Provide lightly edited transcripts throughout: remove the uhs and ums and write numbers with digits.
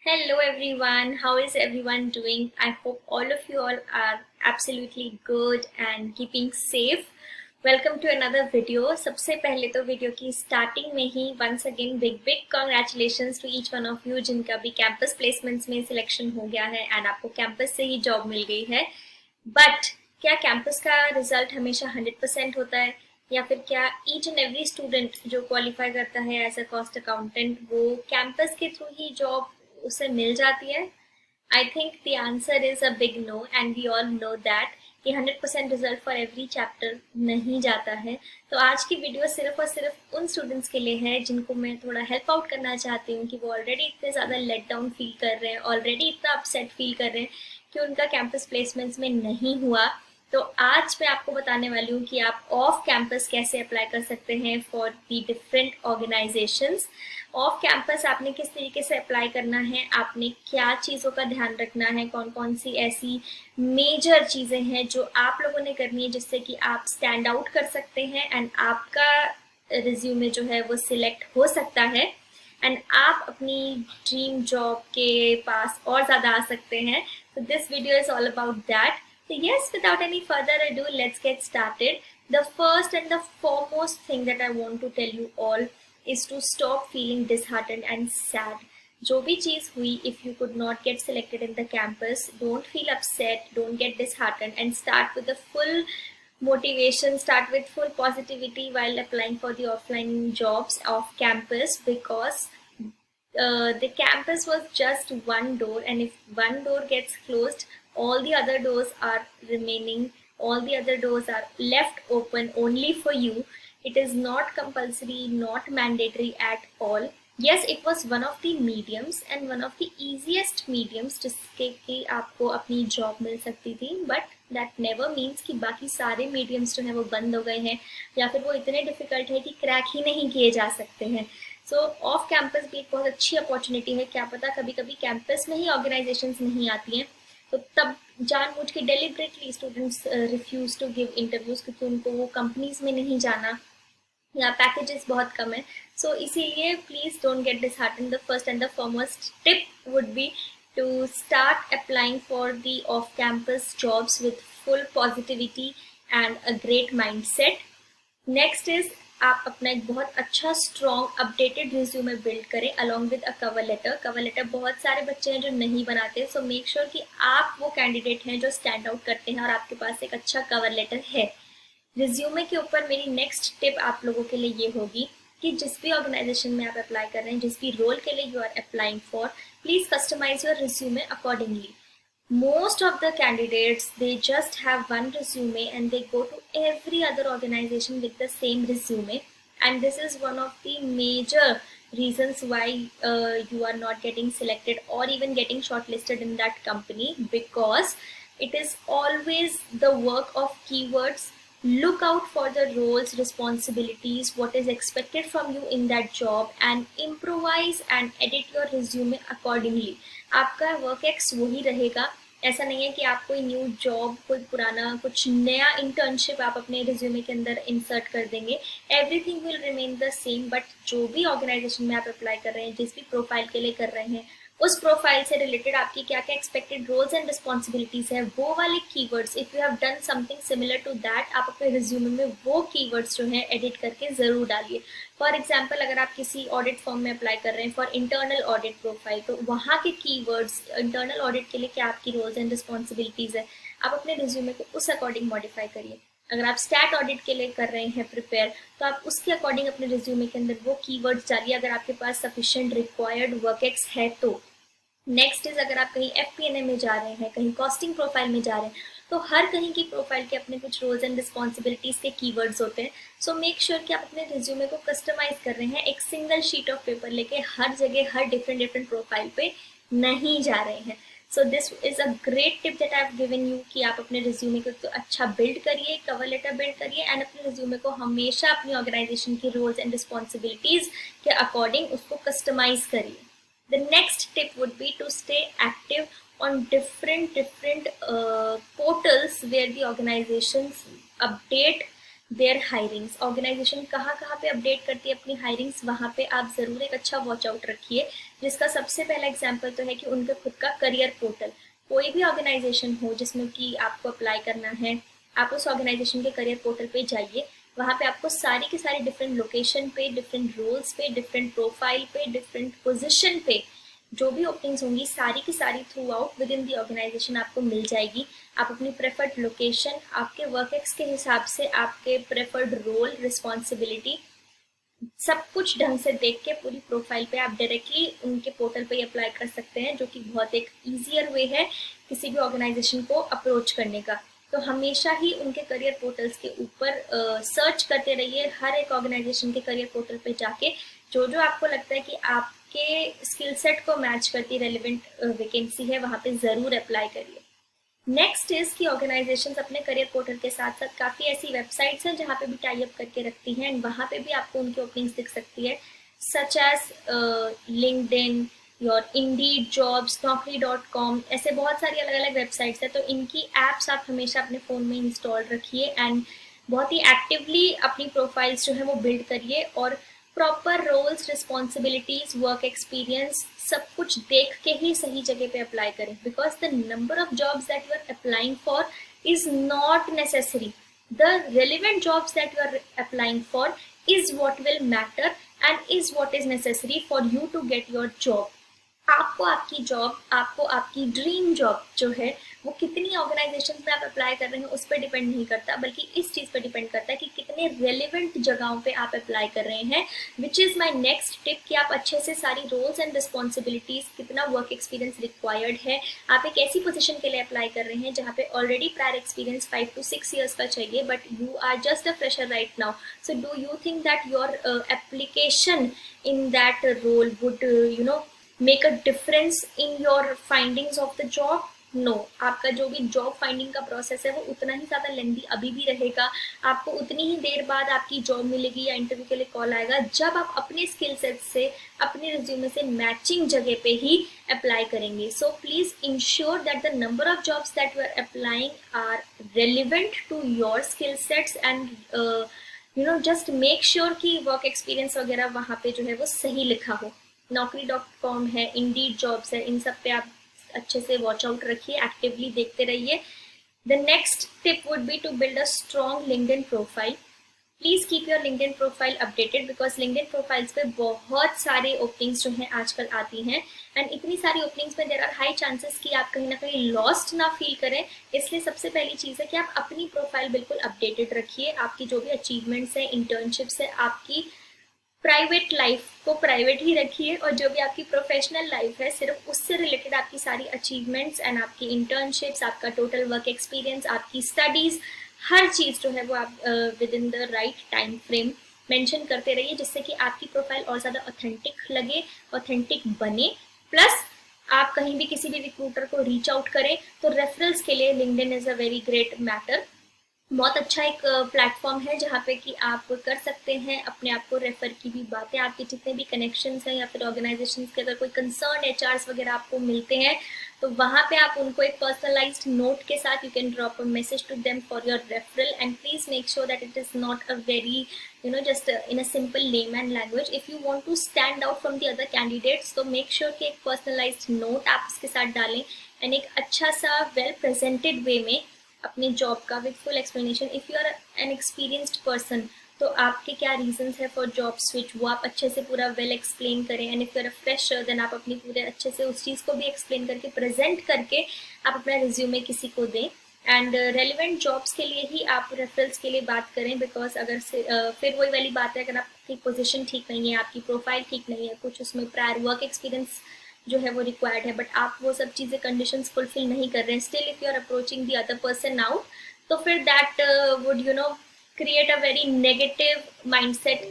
Hello everyone, how is everyone doing? I hope all of you all are absolutely good and keeping safe. Welcome to another video. सबसे पहले तो video की starting में ही once again big congratulations to each one of you जिनका भी campus placements में selection हो गया है एंड आपको कैंपस से ही जॉब मिल गई है. बट क्या कैंपस का रिजल्ट हमेशा 100% होता है या फिर क्या ईच एंड एवरी स्टूडेंट जो क्वालिफाई करता है एज अ कॉस्ट अकाउंटेंट वो कैंपस के थ्रू ही जॉब उसे मिल जाती है? I think the answer is a big no and we all know that कि 100% रिजल्ट फॉर एवरी चैप्टर नहीं जाता है. तो आज की वीडियो सिर्फ और सिर्फ उन स्टूडेंट्स के लिए है जिनको मैं थोड़ा हेल्प आउट करना चाहती हूँ कि वो ऑलरेडी इतने ज़्यादा लेट डाउन फील कर रहे हैं, ऑलरेडी इतना अपसेट फील कर रहे हैं कि उनका कैंपस प्लेसमेंट्स में नहीं हुआ. तो आज मैं आपको बताने वाली हूँ कि आप ऑफ कैंपस कैसे अप्लाई कर सकते हैं for the different organisations. Off campus आपने किस तरीके से अप्लाई करना है, आपने क्या चीज़ों का ध्यान रखना है, कौन कौन सी ऐसी मेजर चीज़ें हैं जो आप लोगों ने करनी है जिससे कि आप स्टैंड आउट कर सकते हैं एंड आपका रिज्यूमे जो है वो सिलेक्ट हो सकता है एंड आप अपनी ड्रीम जॉब के पास और ज़्यादा आ सकते हैं. So this video is all about that. So yes, without any further ado, let's get started. The first and the foremost thing that I want to tell you all is to stop feeling disheartened and sad. जो भी चीज़ हुई, if you could not get selected in the campus, don't feel upset, don't get disheartened and start with the full motivation, start with full positivity while applying for the offline jobs off campus because the campus was just one door, and if one door gets closed, all the other doors are remaining, all the other doors are left open only for you. It is not compulsory, not mandatory at all. Yes, it was one of the mediums and one of the easiest mediums जिसके कि आपको अपनी job मिल सकती थी, but that never means कि बाकी सारे mediums जो हैं वो बंद हो गए हैं या फिर वो इतने डिफिकल्ट है कि क्रैक ही नहीं किए जा सकते हैं. सो ऑफ कैंपस भी एक बहुत अच्छी अपॉर्चुनिटी है. क्या पता कभी कभी कैंपस में ही ऑर्गेनाइजेशंस नहीं आती हैं, तो तब जानबूझ के deliberately students refuse to give interviews क्योंकि उनको वो कंपनीज में नहीं जाना या पैकेजेस बहुत कम है. सो इसीलिए please don't get disheartened. The first and the foremost tip would be to start applying for the off campus jobs with full positivity and a great mindset. Next is आप अपना एक बहुत अच्छा strong updated resume build करें along with a cover letter. Cover letter बहुत सारे बच्चे हैं जो नहीं बनाते, सो मेक श्योर कि आप वो कैंडिडेट हैं जो स्टैंड आउट करते हैं और आपके पास एक अच्छा कवर लेटर है. रिज्यूमे के ऊपर मेरी नेक्स्ट टिप आप लोगों के लिए ये होगी कि जिस भी ऑर्गेनाइजेशन में आप अप्लाई कर रहे हैं, जिस भी रोल के लिए you are applying for, please customize your resume accordingly. Most of the candidates, they just have one resume and they go to every other organization with the same resume, and this is one of the major reasons why you are not getting selected or even getting shortlisted in that company, because it is always the work of keywords. Look out for the roles, responsibilities, what is expected from you in that job and improvise and edit your resume accordingly. आपका work ex वही रहेगा. ऐसा नहीं है कि आप कोई new job, कोई पुराना, कुछ नया इंटर्नशिप आप अपने रिज्यूमे के अंदर इंसर्ट कर देंगे. Everything will remain the same, but जो भी ऑर्गेनाइजेशन में आप अप्लाई कर रहे हैं, जिस भी प्रोफाइल के लिए कर रहे हैं, उस प्रोफाइल से रिलेटेड आपकी क्या क्या एक्सपेक्टेड रोल्स एंड रिस्पॉन्सिबिलिटीज है, वो वाले keywords, if you have done something similar to that, आप अपने रिज्यूमे में वो कीवर्ड्स जो है एडिट करके जरूर डालिए. फॉर एग्जाम्पल, अगर आप किसी ऑडिट फॉर्म में अप्लाई कर रहे हैं फॉर इंटरनल ऑडिट प्रोफाइल, तो वहाँ के कीवर्ड्स इंटरनल ऑडिट के लिए क्या आपकी रोल्स एंड रिस्पॉन्सिबिलिटीज है, आप अपने रिज्यूमे को उस अकॉर्डिंग मॉडिफाई करिए. अगर आप स्टैट ऑडिट के लिए कर रहे हैं प्रिपेयर, तो आप उसके अकॉर्डिंग अपने रिज्यूमे के अंदर वो कीवर्ड्स डालिए अगर आपके पास सफिशिएंट रिक्वायर्ड वर्क एक्स है तो. नेक्स्ट इज, अगर आप कहीं एफपीएनए में जा रहे हैं, कहीं कॉस्टिंग प्रोफाइल में जा रहे हैं, तो हर कहीं की प्रोफाइल के अपने कुछ रोल्स एंड रिस्पॉन्सिबिलिटीज के कीवर्ड्स होते हैं. सो मेक श्योर कि आप अपने रिज्यूमे को कस्टमाइज कर रहे हैं, एक सिंगल शीट ऑफ पेपर लेके हर जगह हर डिफरेंट प्रोफाइल पे नहीं जा रहे हैं. So this is a great tip that I have given you कि आप अपने रिज्यूमे को तो अच्छा बिल्ड करिए, कवर लेटर बिल्ड करिए एंड अपने रिज्यूमे को हमेशा अपनी ऑर्गेनाइजेशन की रोल्स एंड रिस्पॉन्सिबिलिटीज के अकॉर्डिंग उसको कस्टमाइज करिए. The next tip would be to stay active on different portals where the organizations update their hirings. Organization कहाँ कहाँ पे अपडेट करती है अपनी हायरिंग्स, वहाँ पे आप ज़रूर एक अच्छा वॉच आउट रखिए। जिसका सबसे पहला एग्जाम्पल तो है कि उनका खुद का करियर पोर्टल। कोई भी ऑर्गेनाइजेशन हो जिसमें कि आपको अप्लाई करना है, आप उस ऑर्गेनाइजेशन के करियर पोर्टल पे जाइए। वहाँ पे आपको सारी की सारी डिफरेंट लोकेशन पे, डिफरेंट रोल्स पे, डिफरेंट प्रोफाइल पे, डिफरेंट पोजिशन पे जो भी ओपनिंग्स होंगी सारी की सारी throughout within the organization आपको मिल जाएगी। आप अपनी प्रेफर्ड लोकेशन, आपके वर्क एक्स के हिसाब से आपके प्रेफर्ड रोल, रिस्पॉन्सिबिलिटी, सब कुछ ढंग से देख के पूरी प्रोफाइल पे आप डायरेक्टली उनके पोर्टल पे अप्लाई कर सकते हैं, जो कि बहुत एक ईजियर वे है किसी भी ऑर्गेनाइजेशन को अप्रोच करने का। तो हमेशा ही उनके करियर पोर्टल्स के ऊपर सर्च करते रहिए, हर एक ऑर्गेनाइजेशन के करियर पोर्टल पे जाके जो जो आपको लगता है कि आपके स्किल सेट को मैच करती रेलिवेंट वैकेंसी है, वहाँ पे ज़रूर अप्लाई करिए। नेक्स्ट इज कि ऑर्गेनाइजेशंस अपने करियर पोर्टल के साथ साथ काफ़ी ऐसी वेबसाइट्स हैं जहाँ पे भी टाई अप करके रखती हैं, एंड वहाँ पे भी आपको उनकी ओपनिंग्स दिख सकती है, such as LinkedIn, your Indeed jobs, naukri.com, ऐसे बहुत सारी अलग अलग वेबसाइट्स हैं। तो इनकी एप्स आप हमेशा अपने फ़ोन में इंस्टॉल रखिए एंड बहुत ही एक्टिवली अपनी प्रोफाइल्स जो है वो बिल्ड करिए, और proper roles, responsibilities, work experience सब कुछ देख के ही सही जगह पे अप्लाई करें, because the number of jobs that you are applying for is not necessary. The relevant jobs that you are applying for is what will matter and is what is necessary for you to get your job. आपको आपकी job, आपको आपकी dream job जो है वो कितनी organisation में आप अप्लाई कर रहे हैं उस पर डिपेंड नहीं करता, बल्कि इस चीज़ पर डिपेंड करता है कि कितने रेलिवेंट जगहों पे आप अप्लाई कर रहे हैं। Which is my next tip कि आप अच्छे से सारी रोल्स एंड रिस्पॉन्सिबिलिटीज़, कितना वर्क एक्सपीरियंस रिक्वायर्ड है, आप एक ऐसी पोजीशन के लिए अप्लाई कर रहे हैं जहाँ पे already prior experience 5 to 6 years का चाहिए, but you are just a fresher right now. So do you think that your application in that role would make a difference in your findings of the job? No, आपका जो भी job finding का process है वो उतना ही ज़्यादा लेंदी अभी भी रहेगा। आपको उतनी ही देर बाद आपकी जॉब मिलेगी या इंटरव्यू के लिए कॉल आएगा जब आप अपने स्किल सेट से, अपने रिज्यूमे से मैचिंग जगह पे ही अप्लाई करेंगे। So please ensure that the number of jobs that you are applying are relevant to your skill sets and just make sure कि वर्क एक्सपीरियंस वगैरह वहाँ पे जो है वो सही लिखा हो। naukri.com है, इंडीड जॉब्स है, इन सब पे आप अच्छे से वॉच आउट रखिए, एक्टिवली देखते रहिए। The next tip would be to build a strong LinkedIn profile. Please keep your LinkedIn profile updated, because LinkedIn profiles पे बहुत सारे ओपनिंग्स जो हैं आजकल आती हैं, एंड इतनी सारी ओपनिंग्स में देर आर हाई चांसेस कि आप कहीं ना कहीं लॉस्ट ना फील करें। इसलिए सबसे पहली चीज़ है कि आप अपनी प्रोफाइल बिल्कुल अपडेटेड रखिए। आपकी जो भी अचीवमेंट्स हैं, इंटर्नशिप्स है, आपकी प्राइवेट लाइफ को प्राइवेट ही रखिए, और जो भी आपकी प्रोफेशनल लाइफ है सिर्फ उससे रिलेटेड आपकी सारी अचीवमेंट्स एंड आपकी इंटर्नशिप्स, आपका टोटल वर्क एक्सपीरियंस, आपकी स्टडीज, हर चीज़ जो है वो आप with in the right time frame mention करते रहिए, जिससे कि आपकी प्रोफाइल और ज़्यादा ऑथेंटिक लगे, ऑथेंटिक बने। प्लस आप कहीं भी किसी भी रिक्रूटर को रीच आउट करें तो रेफरल्स के लिए LinkedIn is a very great matter. बहुत अच्छा एक प्लेटफॉर्म है जहाँ पे कि आप कर सकते हैं अपने आप को रेफर की भी बातें। आपके जितने भी कनेक्शंस हैं या फिर ऑर्गेनाइजेशंस के अगर कोई कंसर्न एचआरस वगैरह आपको मिलते हैं तो वहाँ पे आप उनको एक पर्सनलाइज्ड नोट के साथ you can drop a message to them for your referral, and please make sure that it is not a very just in a simple layman language. If you want to stand out from the other candidates तो make sure कि एक personalised note आप उसके साथ डालें, and एक अच्छा सा वेल प्रेजेंटेड वे में अपनी जॉब का with full explanation. If you are an experienced person तो आपके क्या रीजंस है फॉर जॉब स्विच, वो आप अच्छे से पूरा वेल एक्सप्लेन करें। And if you are a fresher then आप अपनी पूरे अच्छे से उस चीज़ को भी एक्सप्लेन करके प्रेजेंट करके आप अपना रिज्यूमे किसी को दें। एंड रेलिवेंट जॉब्स के लिए ही आप रेफरल्स के लिए बात करें, बिकॉज अगर फिर वही वाली बात है, अगर आपकी पोजीशन ठीक नहीं है, आपकी प्रोफाइल ठीक नहीं है, कुछ उसमें प्रायर वर्क एक्सपीरियंस जो है वो रिक्वायर्ड है, बट आप वो सब चीज़ें कंडीशंस फुलफिल नहीं कर रहे हैं, still if you are approaching the other person out, तो फिर that would create a very negative mindset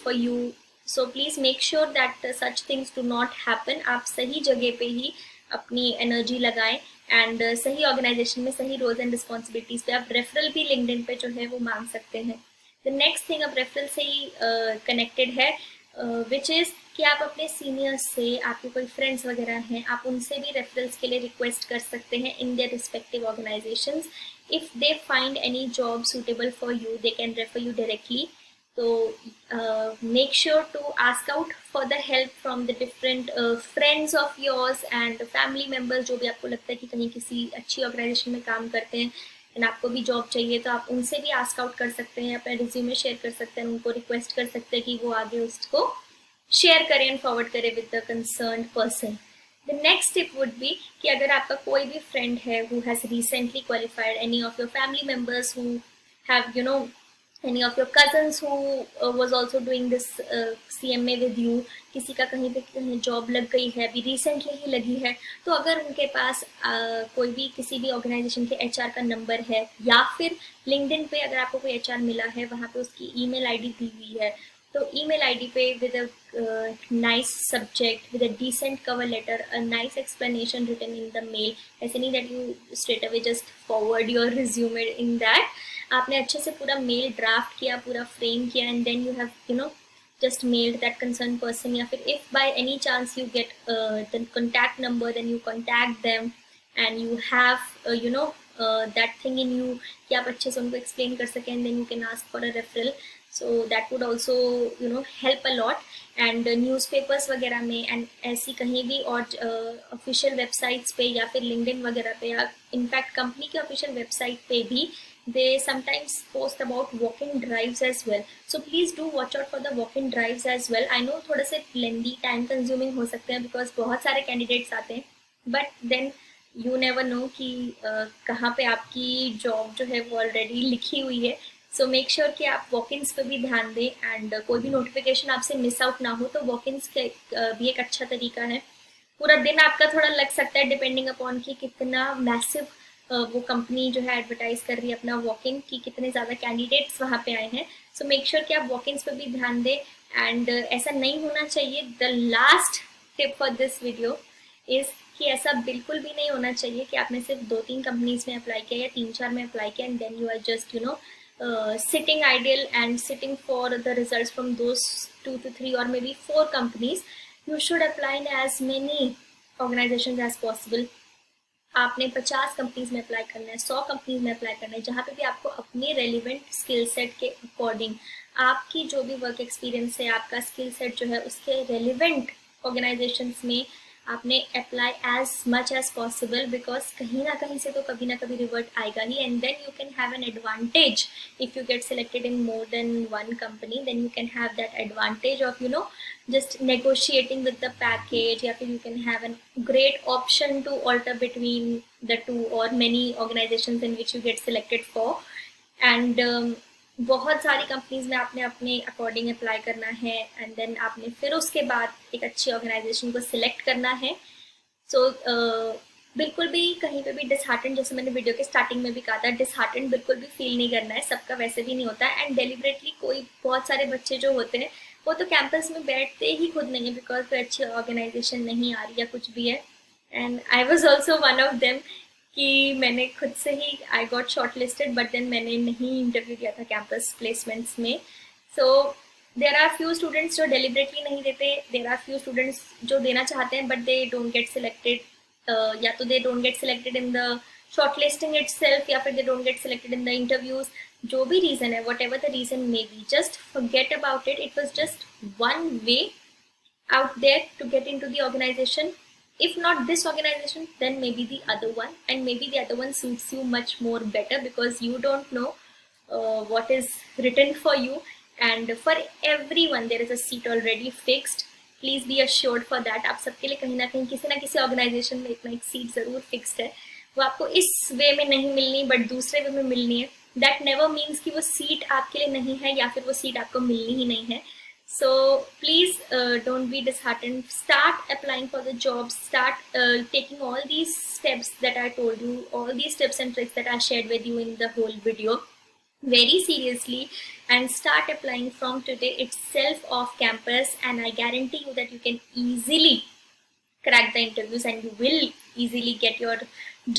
for you. So please make sure that such things do not happen. आप सही जगह पे ही अपनी एनर्जी लगाएं एंड सही ऑर्गेनाइजेशन में सही रोल्स एंड रिस्पॉन्सिबिलिटीज पे आप रेफरल भी लिंक्डइन पे जो है वो मांग सकते हैं। द नेक्स्ट थिंग अब रेफरल से ही कनेक्टेड है, विच इज़ कि आप अपने सीनियर्स से, आपके कोई फ्रेंड्स वगैरह हैं, आप उनसे भी रेफरल्स के लिए रिक्वेस्ट कर सकते हैं in their respective organisations. if they find any job suitable for you, they can refer you directly. So make sure to ask out for the help from the different friends of yours and family members, जो भी आपको लगता है कि कहीं किसी अच्छी organisation में काम करते हैं एंड आपको भी जॉब चाहिए, तो आप उनसे भी आस्क आउट कर सकते हैं, अपना रिज्यूमे शेयर कर सकते हैं, उनको रिक्वेस्ट कर सकते हैं कि वो आगे उसको शेयर करें एंड फॉरवर्ड करें with the concerned person. The next tip would B कि अगर आपका कोई भी फ्रेंड है who has recently qualified, any of your family members who have any of your cousins who was also doing this CMA with you, किसी का कहीं पे कहीं जॉब लग गई है, अभी रिसेंटली ही लगी है, तो अगर उनके पास कोई भी किसी भी ऑर्गेनाइजेशन के HR का नंबर है, या फिर लिंक्डइन पे अगर आपको कोई HR मिला है, वहाँ पे उसकी ईमेल आईडी दी हुई है, तो ईमेल आईडी पे with a nice subject, with a decent cover letter, a nice explanation written in the mail, ऐसे नहीं that you straight away just forward your resume in that. आपने अच्छे से पूरा मेल ड्राफ्ट किया, पूरा फ्रेम किया, and then you have just mailed that concerned person, या फिर if by any chance you get the contact number, then you contact them and you have that thing in you कि आप अच्छे से उनको explain कर सकें, and then you can ask for a referral. So that would also help a lot. And newspapers वगैरह में and ऐसी कहीं भी और ऑफिशियल वेबसाइट्स पे या फिर लिंक्डइन वगैरह पे, या इनफैक्ट कंपनी के ऑफिशियल वेबसाइट पे भी they sometimes post about walk-in drives as well. So please do watch out for the walk-in drives as well. I know थोड़े से lengthy, time consuming हो सकते हैं because बहुत सारे candidates आते हैं, but then you never know कि कहाँ पे आपकी job जो है वो already लिखी हुई है. So make sure कि आप walk-ins पे भी ध्यान दें, and कोई भी notification आपसे miss out ना हो, तो walk-ins भी एक अच्छा तरीका है. पूरा दिन आपका थोड़ा लग सकता है डिपेंडिंग अपॉन कि कितना मैसिव वो कंपनी जो है एडवर्टाइज कर रही है अपना वॉक इन, कि कितने ज़्यादा कैंडिडेट्स वहाँ पे आए हैं. सो मेक श्योर कि आप वॉक इन्स पे भी ध्यान दें. एंड ऐसा नहीं होना चाहिए. The last tip for this video is कि ऐसा बिल्कुल भी नहीं होना चाहिए कि आपने सिर्फ 2-3 कंपनीज में अप्लाई किया या 3-4 में अप्लाई किया and then you are just sitting idle and sitting for the results from those 2 to 3 or maybe 4 companies. You should apply in as many organizations as possible. आपने 50 कंपनीज में apply करना है, 100 companies में apply करना है, जहाँ पे भी आपको अपने रेलिवेंट स्किल सेट के अकॉर्डिंग, आपकी जो भी वर्क एक्सपीरियंस है, आपका स्किल सेट जो है, उसके रेलिवेंट ऑर्गेनाइजेशंस में आपने apply as much as possible, because कहीं ना कहीं से तो कभी ना कभी रिवर्ट आएगा ही. And then you can have an advantage if you get selected in more than one company. Then you can have that advantage of just negotiating with the package, या फिर you can have a great option to alter between the two or many organizations in which you get selected for. And बहुत सारी companies में आपने अपने according apply करना है, and then आपने फिर उसके बाद एक अच्छी ऑर्गेनाइजेशन को सिलेक्ट करना है. सो बिल्कुल भी कहीं पे भी डिसहार्टेंड, जैसे मैंने वीडियो के स्टार्टिंग में भी कहा था, डिसहार्टेंड बिल्कुल भी फील नहीं करना है. सबका वैसे भी नहीं होता है. एंड डेलिबरेटली बहुत सारे बच्चे जो होते हैं वो तो कैंपस में बैठते ही खुद नहीं है बिकॉज कोई अच्छी ऑर्गेनाइजेशन नहीं आ रही या कुछ भी है. And I was also one of them कि मैंने खुद से ही I got short listed, but then मैंने नहीं इंटरव्यू दिया था कैंपस प्लेसमेंट्स में. So there are few students जो डेलिबरेटली नहीं देते, देर आर फ्यू स्टूडेंट्स जो देना चाहते हैं but they don't get selected, या तो they don't get selected in the shortlisting itself, या फिर they don't get selected in the interviews. जो भी रीजन है, whatever the reason may be, just forget about it. It was just one way out there to get into the organization. If not this organization, then maybe the other one, and maybe the other one suits you much more better because you don't know what is written for you, and for everyone there is a seat already fixed. Please be assured for that. आप सबके लिए कहीं ना कहीं किसी ना किसी organisation में एक सीट जरूर फिक्स्ड है. वो आपको इस वे में नहीं मिलनी बट दूसरे वे में मिलनी है. दैट नेवर मीन्स कि वो सीट आपके लिए नहीं है या फिर वो सीट आपको मिलनी ही नहीं है. So please don't be disheartened. Start applying for the jobs. Start taking all these steps that I told you, all these tips and tricks that I shared with you in the whole video very seriously, and start applying from today itself off campus, and I guarantee you that you can easily crack the interviews and you will easily get your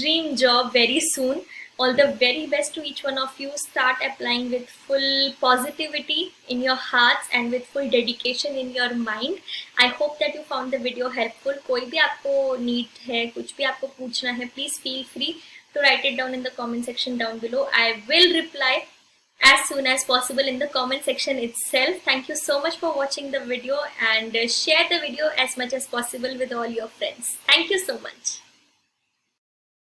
dream job very soon. All the very best to each one of you. Start applying with full positivity in your hearts and with full dedication in your mind. I hope that you found the video helpful. कोई भी आपको need है, कुछ भी आपको पूछना है, please feel free to write it down in the comment section down below. I will reply as soon as possible in the comment section itself. Thank you so much for watching the video, and share the video as much as possible with all your friends. Thank you so much.